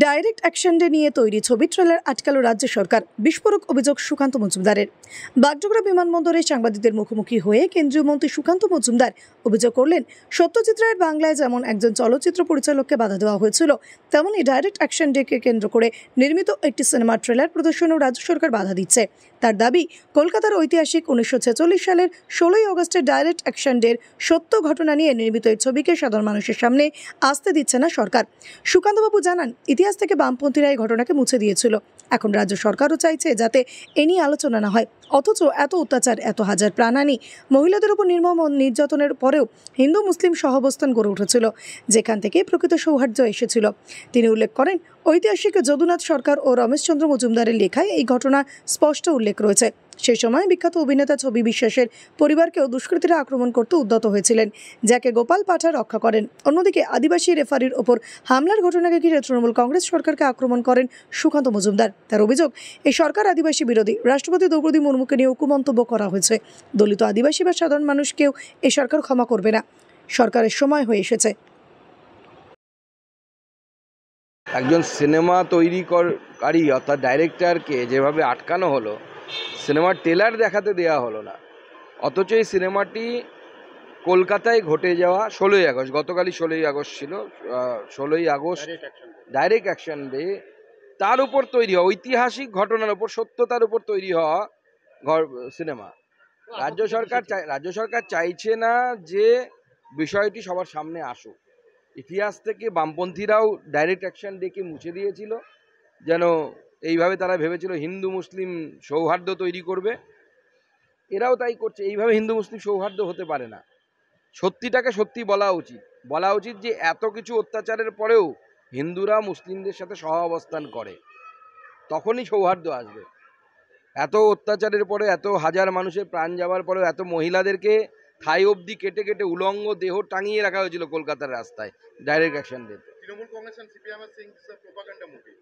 Direct action day নিয়ে তৈরি ছবি ট্রেলার আটকালো রাজ্য সরকার। বিস্ফোরক অভিযোগ সুকান্ত মজুমদারের। বাগডোগরা বিমানবন্দরে সাংবাদিকদের মুখোমুখি হয়ে কেন্দ্রীয় মন্ত্রী সুকান্ত মজুমদার অভিযোগ করলেন, সত্যজিৎ রায়ের বাংলায় যেমন একজন চলচ্চিত্র পরিচালককে বাধা দেওয়া হয়েছিল, তেমনি ডাইরেক্ট অ্যাকশন ডেকে কেন্দ্র করে নির্মিত একটি সিনেমার ট্রেলার প্রদর্শনেও রাজ্য সরকার বাধা দিচ্ছে। তার দাবি, কলকাতার ঐতিহাসিক 1946 সালের 16ই অগস্টের ডাইরেক্ট অ্যাকশন ডের সত্য ঘটনা নিয়ে নির্মিত এই ছবিকে সাধারণ মানুষের সামনে আসতে দিচ্ছে না সরকার। সুকান্তবাবু জানান, ইতিহাস থেকে বামপন্থীরা এই ঘটনাকে মুছে দিয়েছিল। এখন রাজ্য সরকারও চাইছে যাতে এ নিয়ে আলোচনা না হয়। অথচ এত অত্যাচার, এত হাজার প্রাণহানি, মহিলাদের উপর নির্মম নির্যাতনের পরেও হিন্দু মুসলিম সহাবস্থান গড়ে উঠেছিল, যেখান থেকে প্রকৃত সৌহার্দ্য এসেছিল। তিনি উল্লেখ করেন, ঐতিহাসিক যদুনাথ সরকার ও রমেশচন্দ্র মজুমদারের লেখায় এই ঘটনা স্পষ্ট উল্লেখ রয়েছে। সেই সময় বিখ্যাত অভিনেতা ছবি বিশ্বাসের পরিবারকেও দুষ্কৃতীরা আক্রমণ করতে উদ্যত হয়েছিলেন, যাকে গোপাল পাঠা রক্ষা করেন। অন্যদিকে আদিবাসী রেফারির ওপর হামলার ঘটনাকে ঘিরে তৃণমূল কংগ্রেস সরকারকে আক্রমণ করেন সুকান্ত মজুমদার। তার অভিযোগ, এই সরকার আদিবাসী বিরোধী। রাষ্ট্রপতি দ্রৌপদী মুর্মুকে নিয়ে কুমন্তব্য করা হয়েছে। দলিত আদিবাসী বা সাধারণ মানুষকেও এই সরকার ক্ষমা করবে না। সরকারের সময় হয়ে এসেছে। একজন সিনেমা তৈরিকারী অর্থাৎ ডাইরেক্টরকে যেভাবে আটকানো হলো, সিনেমার ট্রেলার দেখাতে দেওয়া হলো না, অথচ এই সিনেমাটি কলকাতায় ঘটে যাওয়া 16ই আগস্ট, গতকালই 16ই আগস্ট ছিল, 16ই আগস্ট ডাইরেক্ট অ্যাকশন ডে, তার উপর তৈরি হওয়া ঐতিহাসিক ঘটনার উপর, সত্যতার উপর তৈরি হওয়া সিনেমা। রাজ্য সরকার চাইছে না যে বিষয়টি সবার সামনে আসুক। ইতিহাস থেকে বামপন্থীরাও ডাইরেক্ট অ্যাকশন ডেকে মুছে দিয়েছিল, যেন এইভাবে তারা ভেবেছিল হিন্দু মুসলিম সৌহার্দ্য তৈরি করবে। এরাও তাই করছে। এইভাবে হিন্দু মুসলিম সৌহার্দ্য হতে পারে না। সত্যিটাকে সত্যি বলা উচিত যে এত কিছু অত্যাচারের পরেও হিন্দুরা মুসলিমদের সাথে সহাবস্থান করে, তখনই সৌহার্দ্য আসবে। এত অত্যাচারের পরে, এত হাজার মানুষের প্রাণ যাওয়ার পরেও, এত মহিলাদেরকে থাই অবধি কেটে কেটে উলঙ্গ দেহ টাঙিয়ে রাখা হয়েছিল কলকাতার রাস্তায় direct action day. Trinamool Congress and CPM are saying this is a propaganda movie.